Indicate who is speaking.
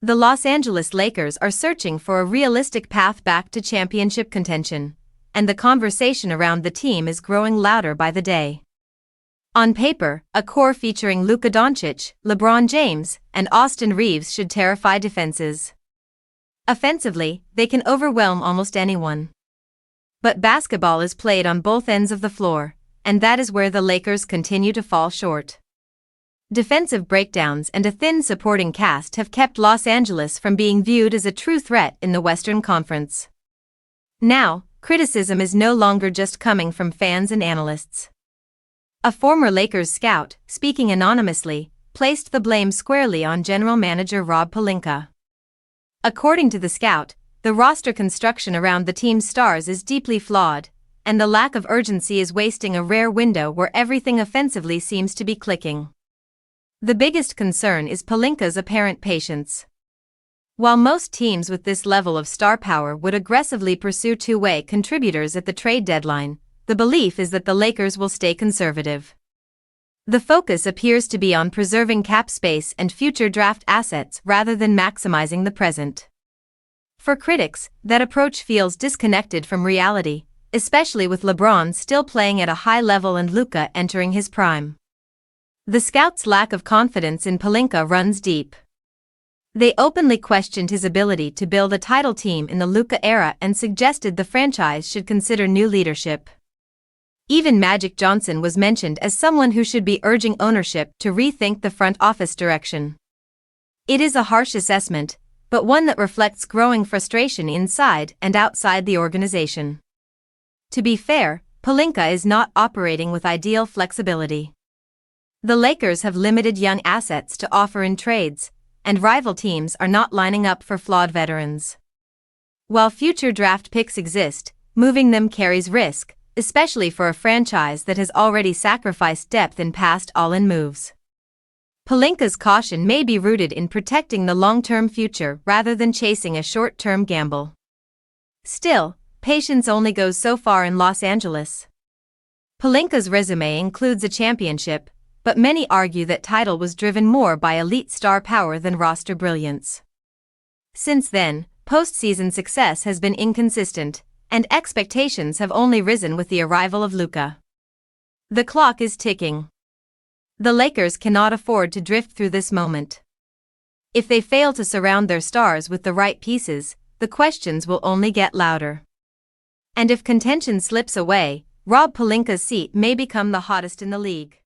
Speaker 1: The Los Angeles Lakers are searching for a realistic path back to championship contention, and the conversation around the team is growing louder by the day. On paper, a core featuring Luka, Dončić, LeBron James, and Austin Reeves should terrify defenses. Offensively, they can overwhelm almost anyone. But basketball is played on both ends of the floor, and that is where the Lakers continue to fall short. Defensive breakdowns and a thin supporting cast have kept Los Angeles from being viewed as a true threat in the Western Conference. Now, criticism is no longer just coming from fans and analysts. A former Lakers scout, speaking anonymously, placed the blame squarely on general manager Rob Pelinka. According to the scout, the roster construction around the team's stars is deeply flawed, and the lack of urgency is wasting a rare window where everything offensively seems to be clicking. The biggest concern is Pelinka's apparent patience. While most teams with this level of star power would aggressively pursue two-way contributors at the trade deadline, the belief is that the Lakers will stay conservative. The focus appears to be on preserving cap space and future draft assets rather than maximizing the present. For critics, that approach feels disconnected from reality, especially with LeBron still playing at a high level and Luka entering his prime. The scouts' lack of confidence in Pelinka runs deep. They openly questioned his ability to build a title team in the Luka era and suggested the franchise should consider new leadership. Even Magic Johnson was mentioned as someone who should be urging ownership to rethink the front office direction. It is a harsh assessment, but one that reflects growing frustration inside and outside the organization. To be fair, Pelinka is not operating with ideal flexibility. The Lakers have limited young assets to offer in trades, and rival teams are not lining up for flawed veterans. While future draft picks exist, moving them carries risk, especially for a franchise that has already sacrificed depth in past all-in moves. Pelinka's caution may be rooted in protecting the long-term future rather than chasing a short-term gamble. Still, patience only goes so far in Los Angeles. Pelinka's resume includes a championship, but many argue that title was driven more by elite star power than roster brilliance. Since then, postseason success has been inconsistent, and expectations have only risen with the arrival of Luka. The clock is ticking. The Lakers cannot afford to drift through this moment. If they fail to surround their stars with the right pieces, the questions will only get louder. And if contention slips away, Rob Pelinka's seat may become the hottest in the league.